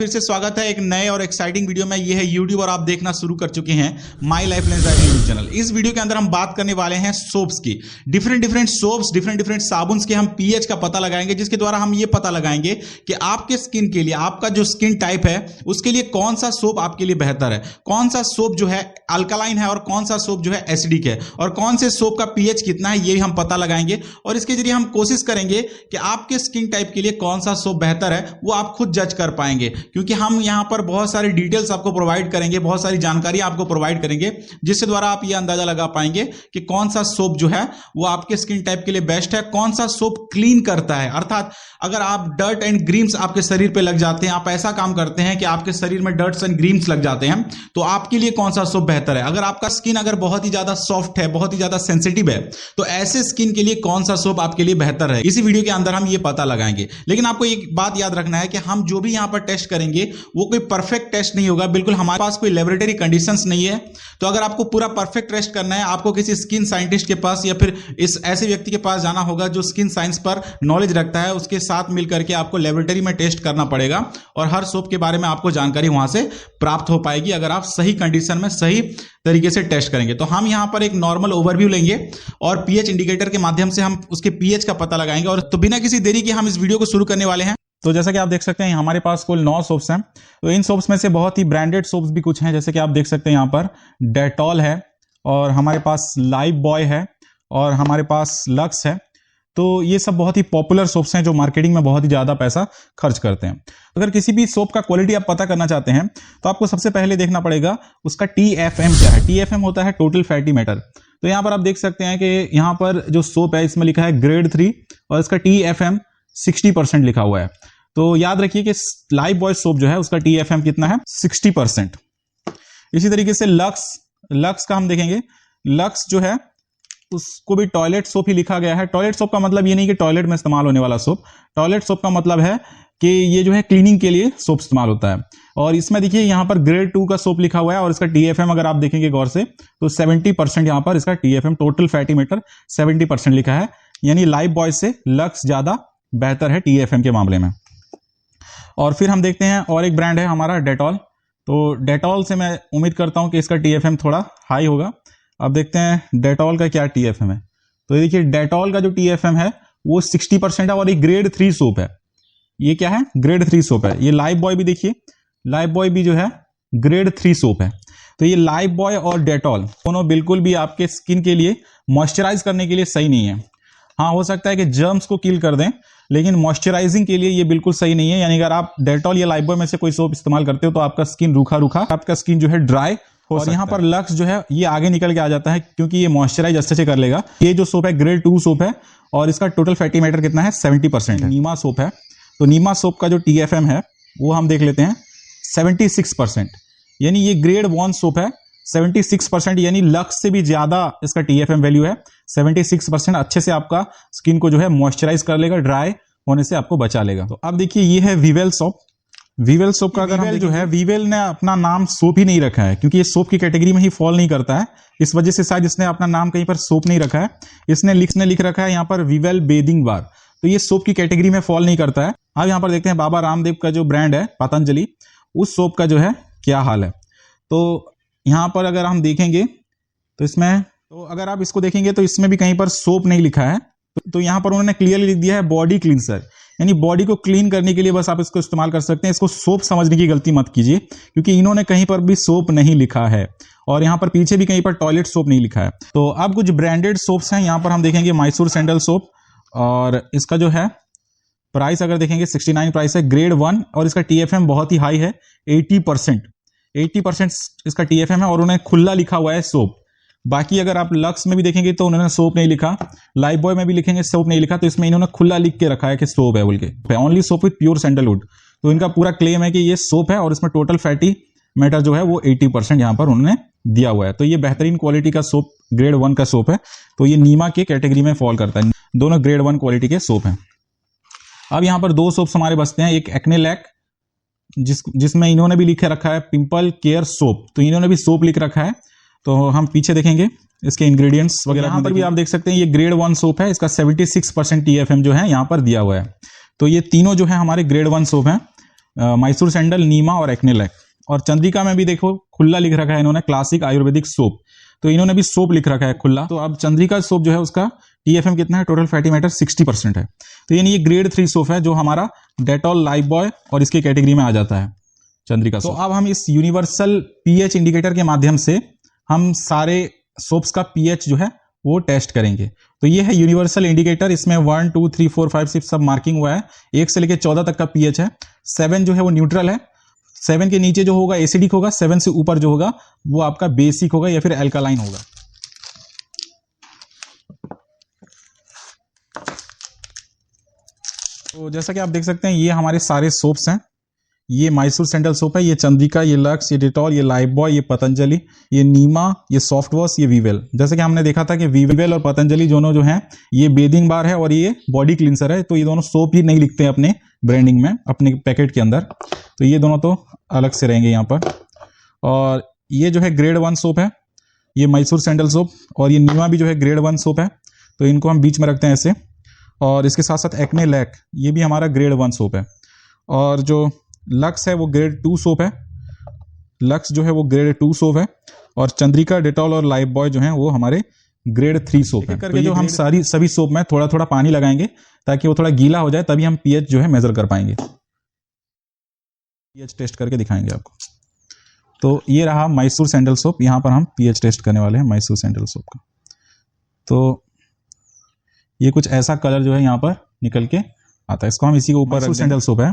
फिर से स्वागत है एक नए और एक्साइटिंग वीडियो में। ये है यूट्यूब और आप देखना शुरू कर चुके हैं my life line YouTube channel. इस वीडियो के अंदर हम बात करने वाले हैं सोप्स की। डिफरेंट सोप्स, डिफरेंट साबुन के हम पीएच का पता लगाएंगे, जिसके द्वारा हम ये पता लगाएंगे कि आपके स्किन के लिए, आपका जो स्किन टाइप है उसके लिए कौन सा सोप आपके लिए बेहतर है, कौन सा सोप जो है अल्कलाइन है और कौन सा सोप जो है एसिडिक है, और कौन से सोप का पीएच कितना है ये हम पता लगाएंगे। और इसके जरिए हम कोशिश करेंगे कि आपके स्किन टाइप के लिए कौन सा सोप बेहतर है वो आप खुद जज कर पाएंगे, क्योंकि हम यहां पर बहुत सारी डिटेल्स आपको प्रोवाइड करेंगे, बहुत सारी जानकारी आपको प्रोवाइड करेंगे, जिसके द्वारा आप ये अंदाजा लगा पाएंगे कि कौन सा सोप जो है वो आपके स्किन टाइप के लिए बेस्ट है, कौन सा सोप क्लीन करता है। अर्थात अगर आप डर्ट एंड ग्रीम्स आपके शरीर पे लग जाते हैं, आप ऐसा काम करते हैं कि आपके शरीर में डर्ट्स एंड ग्रीम्स लग जाते हैं, तो आपके लिए कौन सा सोप बेहतर है। अगर आपका स्किन अगर बहुत ही ज्यादा सॉफ्ट है, बहुत ही ज्यादा सेंसिटिव है, तो ऐसे स्किन के लिए कौन सा सोप आपके लिए बेहतर है, इसी वीडियो के अंदर हम ये पता लगाएंगे। लेकिन आपको एक बात याद रखना है कि हम जो भी यहां पर टेस्ट करेंगे वो कोई परफेक्ट टेस्ट नहीं होगा। बिल्कुल हमारे पास कोई लेबोरेटरी कंडीशंस नहीं है। तो अगर आपको पूरा परफेक्ट टेस्ट करना है, आपको किसी स्किन साइंटिस्ट के पास या फिर इस ऐसे व्यक्ति के पास जाना होगा जो स्किन साइंस पर नॉलेज रखता है, उसके साथ मिलकर के आपको लेबोरेटरी में टेस्ट करना पड़ेगा और हर सोप के बारे में आपको जानकारी वहां से प्राप्त हो पाएगी, अगर आप सही कंडीशन में सही तरीके से टेस्ट करेंगे। तो हम यहां पर एक नॉर्मल ओवरव्यू लेंगे और पीएच इंडिकेटर के माध्यम से हम उसके पीएच का पता लगाएंगे। और तो बिना किसी देरी के हम इस वीडियो को शुरू करने वाले हैं। तो जैसा कि आप देख सकते हैं हमारे पास कुल 9 सोप्स हैं। तो इन सोप्स में से बहुत ही ब्रांडेड सोप्स भी कुछ हैं, जैसे कि आप देख सकते हैं यहाँ पर डेटॉल है और हमारे पास लाइफ बॉय है और हमारे पास लक्स है। तो ये सब बहुत ही पॉपुलर सोप्स हैं जो मार्केटिंग में बहुत ही ज़्यादा पैसा खर्च करते हैं। अगर किसी भी सोप का क्वालिटी आप पता करना चाहते हैं तो आपको सबसे पहले देखना पड़ेगा उसका TFM क्या है। TFM होता है टोटल फैटी मैटर। तो यहाँ पर आप देख सकते हैं कि यहाँ पर जो सोप है इसमें लिखा है ग्रेड 3 और इसका TFM 60% लिखा हुआ है। तो याद रखिए कि लाइफ बॉय सोप जो है उसका TFM कितना है, 60%। इसी तरीके से लक्स का हम देखेंगे। लक्स जो है उसको भी टॉयलेट सोप ही लिखा गया है। टॉयलेट सोप का मतलब ये नहीं कि टॉयलेट में इस्तेमाल होने वाला सोप। टॉयलेट सोप का मतलब है कि ये जो है क्लीनिंग के लिए सोप इस्तेमाल होता है। और इसमें देखिए यहाँ पर ग्रेड 2 का सोप लिखा हुआ है और इसका TFM अगर आप देखेंगे गौर से तो 70% यहाँ पर इसका TFM टोटल फैटी मैटर 70% लिखा है। यानी लाइफ बॉय से लक्स ज्यादा बेहतर है TFM के मामले में। और फिर हम देखते हैं और एक ब्रांड है हमारा डेटॉल। तो डेटॉल से मैं उम्मीद करता हूं कि इसका TFM थोड़ा हाई होगा। अब देखते हैं डेटॉल का क्या TFM है। तो देखिए डेटॉल का जो TFM है वो 60% है और ये ग्रेड 3 सोप है। ये क्या है, ग्रेड 3 सोप है। ये लाइफ बॉय भी देखिए, लाइफ बॉय भी जो है ग्रेड 3 सोप है। तो ये लाइफ बॉय और डेटॉल दोनों बिल्कुल भी आपके स्किन के लिए मॉइस्चराइज करने के लिए सही नहीं है। हाँ, हो सकता है कि जर्म्स को किल कर दें, लेकिन मॉइस्चराइजिंग के लिए ये बिल्कुल सही नहीं है। यानी अगर आप डेटॉल या लाइफ बॉय में से कोई सोप इस्तेमाल करते हो तो आपका स्किन रूखा, आपका स्किन जो है ड्राई हो सकता है। यहाँ पर लक्स जो है ये आगे निकल के आ जाता है क्योंकि ये मॉइस्चराइज अच्छे से कर लेगा। ये जो सोप है ग्रेड 2 सोप है और इसका टोटल फैटी मैटर कितना है, 70% है। नीमा सोप है। तो नीमा सोप का जो TFM है वो हम देख लेते हैं 76%। यानी ये ग्रेड 1 सोप है, 76%, यानी लक्स से भी ज्यादा इसका TFM वैल्यू है। 76% अच्छे से आपका स्किन को जो है मॉइस्चराइज कर लेगा, ड्राई होने से आपको बचा लेगा। तो अब देखिए ये है वीवेल सोप। वीवेल सोप का अगर हम जो है, वीवेल ने अपना नाम सोप ही नहीं रखा है क्योंकि ये सोप की कैटेगरी में ही फॉल नहीं करता है। इस वजह से शायद इसने अपना नाम कहीं पर सोप नहीं रखा है। इसने लिख रखा है यहाँ पर वीवेल बेदिंग बार। तो ये सोप की कैटेगरी में फॉल नहीं करता है। अब यहाँ पर देखते हैं बाबा रामदेव का जो ब्रांड है पतंजलि, उस सोप का जो है क्या हाल है। तो यहाँ पर अगर हम देखेंगे तो इसमें, तो अगर आप इसको देखेंगे तो इसमें भी कहीं पर सोप नहीं लिखा है। तो यहाँ पर उन्होंने क्लियरली लिख दिया है बॉडी क्लींसर, यानी बॉडी को क्लीन करने के लिए बस आप इसको इस्तेमाल कर सकते हैं। इसको सोप समझने की गलती मत कीजिए क्योंकि इन्होंने कहीं पर भी सोप नहीं लिखा है और यहाँ पर पीछे भी कहीं पर टॉयलेट सोप नहीं लिखा है। तो अब कुछ ब्रांडेड सोप्स हैं। यहाँ पर हम देखेंगे मैसूर सैंडल सोप और इसका जो है प्राइस अगर देखेंगे 69 प्राइस है, ग्रेड 1 और इसका TFM बहुत ही हाई है, 80% इसका TFM है और उन्हें खुला लिखा हुआ है सोप। बाकी अगर आप लक्स में भी देखेंगे तो उन्होंने सोप नहीं लिखा, लाइफ बॉय में भी लिखेंगे सोप नहीं लिखा, तो इसमें इन्होंने खुला लिख के रखा है कि सोप है बोल के, only soap with pure sandalwood. तो इनका पूरा क्लेम है कि ये सोप है और इसमें टोटल फैटी मैटर जो है वो 80% यहाँ पर उन्होंने दिया हुआ है। तो ये बेहतरीन क्वालिटी का सोप ग्रेड 1 का सोप है। तो ये नीमा के कैटेगरी में फॉल करता है। दोनों ग्रेड 1 क्वालिटी के सोप हैं। अब यहाँ पर 2 सोप्स हमारे बचते हैं। एक एक्नेलैक जिसमें इन्होंने भी लिखे रखा है पिंपल केयर सोप, तो इन्होंने भी सोप लिख रखा है। तो हम पीछे देखेंगे इसके इंग्रेडिएंट्स वगैरह। यहाँ पर भी आप देख सकते हैं ये ग्रेड 1 सोप है, इसका 76% TFM जो है यहाँ पर दिया हुआ है। तो ये तीनों जो है हमारे ग्रेड 1 सोप हैं मैसूर सैंडल, नीमा और एक्ने लैक। और चंद्रिका में भी देखो खुला लिख रखा है इन्होंने, क्लासिक आयुर्वेदिक सोप, तो इन्होंने भी सोप लिख रखा है खुला। तो अब चंद्रिका सोप जो है उसका TFM कितना है, टोटल फैटी मैटर 60% है। तो यानी ये ग्रेड 3 सोप है जो हमारा डेटॉल, लाइफबॉय और इसके कैटेगरी में आ जाता है चंद्रिका सोप। तो अब हम इस यूनिवर्सल pH इंडिकेटर के माध्यम से हम सारे सोप्स का pH जो है वो टेस्ट करेंगे। तो ये है यूनिवर्सल इंडिकेटर, इसमें 1 2 3 4 5 6 सब मार्किंग हुआ है, 1 से लेकर 14 तक का pH है। 7 जो है वो न्यूट्रल है, 7 के नीचे जो होगा एसिडिक होगा, 7 से ऊपर जो होगा वो आपका बेसिक होगा या फिर एल्कालाइन होगा। तो जैसा कि आप देख सकते हैं ये हमारे सारे सोप्स हैं, ये मैसूर सैंडल सोप है, ये चंद्रिका, ये लक्स, ये डेटॉल, ये लाइफबॉय, ये पतंजलि, ये नीमा, ये सॉफ्ट वॉश, ये वीवेल। जैसे कि हमने देखा था कि वीवेल और पतंजलि दोनों जो हैं ये बेदिंग बार है और ये बॉडी क्लींसर है, तो ये दोनों सोप ही नहीं लिखते हैं अपने ब्रांडिंग में, अपने पैकेट के अंदर, तो ये दोनों तो अलग से रहेंगे यहाँ पर। और ये जो है ग्रेड 1 सोप है, ये मैसूर सैंडल सोप, और ये नीमा भी जो है ग्रेड 1 सोप है, तो इनको हम बीच में रखते हैं ऐसे। और इसके साथ साथ एक्ने लैक, ये भी हमारा ग्रेड 1 सोप है। और जो लक्स है वो ग्रेड 2 सोप है, लक्स जो है वो ग्रेड 2 सोप है। और चंद्रिका, डेटॉल और लाइफबॉय जो है वो हमारे ग्रेड 3 सोप है। करके जो हम सभी सोप में थोड़ा थोड़ा पानी लगाएंगे ताकि वो थोड़ा गीला हो जाए, तभी हम pH जो है मेजर कर पाएंगे। pH टेस्ट करके दिखाएंगे आपको। तो ये रहा मैसूर सैंडल सोप, यहाँ पर हम pH टेस्ट करने वाले हैं मैसूर सैंडल सोप का। तो ये कुछ ऐसा कलर जो है यहाँ पर निकल के आता है, इसको हम इसी के ऊपर। मैसूर सैंडल सोप है,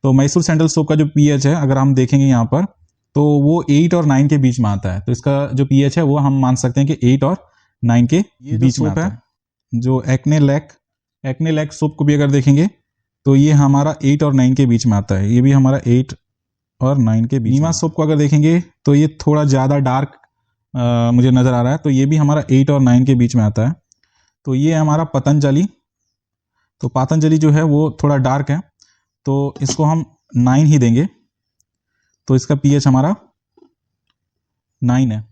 तो मैसूर सैंडल सोप का जो pH है अगर हम देखेंगे यहाँ पर तो वो 8 और 9 के बीच में आता है। तो इसका जो pH है वो हम मान सकते हैं कि 8 और 9 के बीच में आता है। जो एक्ने लैक सोप को भी अगर देखेंगे तो ये हमारा 8 और 9 के बीच में आता है, ये भी हमारा 8 और 9 के बीच। नीमा सोप को अगर देखेंगे तो ये थोड़ा ज़्यादा डार्क मुझे नज़र आ रहा है, तो ये भी हमारा 8 और 9 के बीच में आता है। तो ये हमारा पतंजलि, तो पतंजलि जो है वो थोड़ा डार्क है, तो इसको हम 9 ही देंगे, तो इसका pH हमारा 9 है।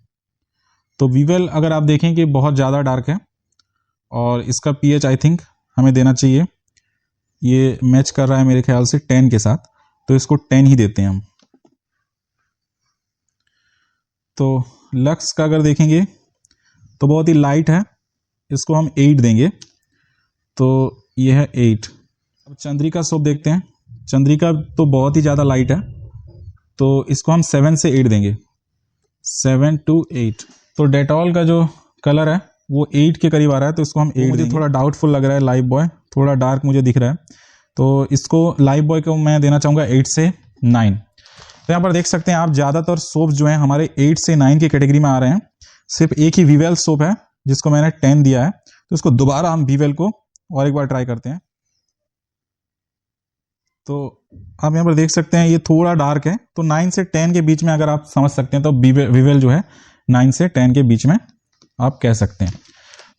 तो वीवेल अगर आप देखें कि बहुत ज़्यादा डार्क है और इसका pH आई थिंक हमें देना चाहिए, ये मैच कर रहा है मेरे ख्याल से 10 के साथ, तो इसको 10 ही देते हैं हम। तो लक्स का अगर देखेंगे तो बहुत ही लाइट है, इसको हम 8 देंगे, तो ये है 8। अब चंद्रिका सोप देखते हैं, चंद्रिका तो बहुत ही ज़्यादा लाइट है, तो इसको हम 7 से 8 देंगे, 7 to 8। तो डेटॉल का जो कलर है वो 8 के करीब आ रहा है, तो इसको हम 8 मुझे थोड़ा डाउटफुल लग रहा है, लाइफबॉय थोड़ा डार्क मुझे दिख रहा है, तो इसको लाइफबॉय को मैं देना चाहूँगा 8 से 9। तो यहाँ पर देख सकते हैं आप ज़्यादातर सोप जो हैं हमारे 8 से 9 की कैटेगरी में आ रहे हैं। सिर्फ एक ही वीवेल सोप है जिसको मैंने 10 दिया है, तो इसको दोबारा हम वीवेल को और एक बार ट्राई करते हैं। तो आप यहाँ पर देख सकते हैं ये थोड़ा डार्क है, तो 9 से 10 के बीच में अगर आप समझ सकते हैं तो वीवेल जो है 9 से 10 के बीच में आप कह सकते हैं।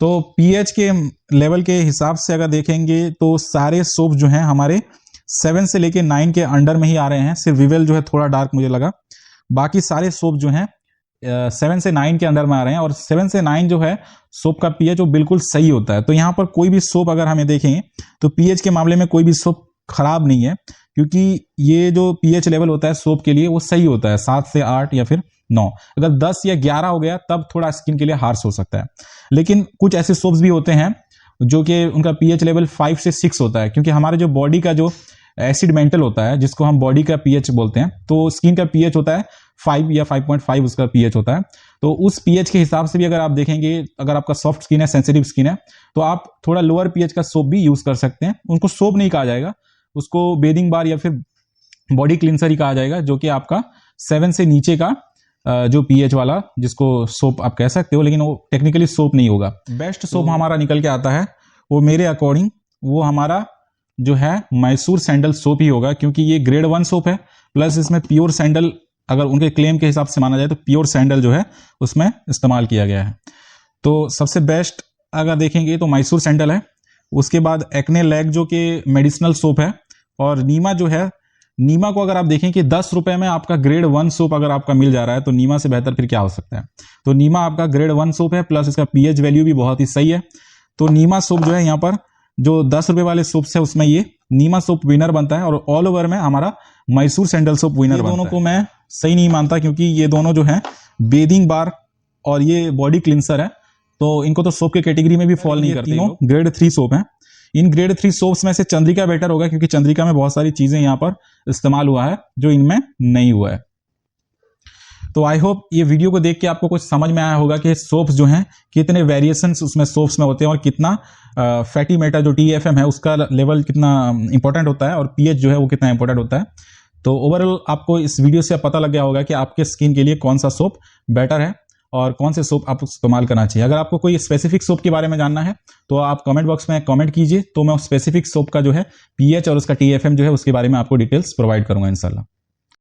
तो pH के लेवल के हिसाब से अगर देखेंगे तो सारे सोप जो हैं हमारे 7 से लेके 9 के अंडर में ही आ रहे हैं, सिर्फ वीवेल जो है थोड़ा डार्क मुझे लगा, बाकी सारे सोप जो हैं 7 से 9 के अंडर में आ रहे हैं। और 7 से 9 जो है सोप का pH वो बिल्कुल सही होता है। तो यहाँ पर कोई भी सोप अगर हमें देखें तो pH के मामले में कोई भी सोप खराब नहीं है, क्योंकि ये जो pH लेवल होता है सोप के लिए वो सही होता है, 7 से 8 या फिर 9। अगर 10 या 11 हो गया तब थोड़ा स्किन के लिए हार्श हो सकता है। लेकिन कुछ ऐसे सोप्स भी होते हैं जो कि उनका pH लेवल 5 से 6 होता है, क्योंकि हमारे जो बॉडी का जो एसिड मेंटल होता है जिसको हम बॉडी का pH बोलते हैं, तो स्किन का pH होता है 5 या 5.5 उसका pH होता है। तो उस pH के हिसाब से भी अगर आप देखेंगे, अगर आपका सॉफ्ट स्किन है, सेंसिटिव स्किन है, तो आप थोड़ा लोअर pH का सोप भी यूज कर सकते हैं। उनको सोप नहीं कहा जाएगा, उसको बेदिंग बार या फिर बॉडी क्लींसर ही कहा जाएगा, जो कि आपका 7 से नीचे का जो pH वाला जिसको सोप आप कह सकते हो, लेकिन वो टेक्निकली सोप नहीं होगा। बेस्ट सोप हमारा निकल के आता है वो मेरे अकॉर्डिंग वो हमारा जो है मैसूर सैंडल सोप ही होगा, क्योंकि ये ग्रेड 1 सोप है, प्लस इसमें प्योर सैंडल अगर उनके क्लेम के हिसाब से माना जाए तो प्योर सैंडल जो है उसमें इस्तेमाल किया गया है। तो सबसे बेस्ट अगर देखेंगे तो मैसूर सैंडल है, उसके बाद एक्ने लैक जो कि मेडिसिनल सोप है, और नीमा जो है, नीमा को अगर आप देखें कि 10 रुपए में आपका ग्रेड 1 सोप अगर आपका मिल जा रहा है तो नीमा से बेहतर फिर क्या हो सकता है। तो नीमा आपका ग्रेड 1 सोप है, प्लस इसका pH वैल्यू भी बहुत ही सही है। तो नीमा सोप जो है यहाँ पर जो 10 रुपए वाले सोप्स है उसमें ये नीमा सोप विनर बनता है, और ऑल ओवर में हमारा मैसूर सैंडल सोप विनर बनता है। दोनों को मैं सही नहीं मानता, क्योंकि ये दोनों जो है बेदिंग बार और ये बॉडी क्लिंसर है, तो इनको तो सोप के कैटेगरी में भी फॉल नहीं करती। तीनों ग्रेड 3 सोप हैं। इन ग्रेड 3 सोप्स में से चंद्रिका बेटर होगा, क्योंकि चंद्रिका में बहुत सारी चीजें यहाँ पर इस्तेमाल हुआ है जो इनमें नहीं हुआ है। तो आई होप ये वीडियो को देख के आपको कुछ समझ में आया होगा कि सोप्स जो हैं कितने वेरिएशंस उसमें सोप्स में होते हैं और कितना फैटी मैटर जो TFM है उसका लेवल कितना इंपॉर्टेंट होता है और पीएच जो है वो कितना इंपॉर्टेंट होता है। तो ओवरऑल आपको इस वीडियो से पता लग गया होगा कि आपके स्किन के लिए कौन सा सोप बेटर है और कौन से सोप आप इस्तेमाल करना चाहिए। अगर आपको कोई स्पेसिफिक सोप के बारे में जानना है तो आप कमेंट बॉक्स में कमेंट कीजिए, तो मैं स्पेसिफिक सोप का जो है पीएच और उसका TFM जो है उसके बारे में आपको डिटेल्स प्रोवाइड करूंगा इंशाल्लाह।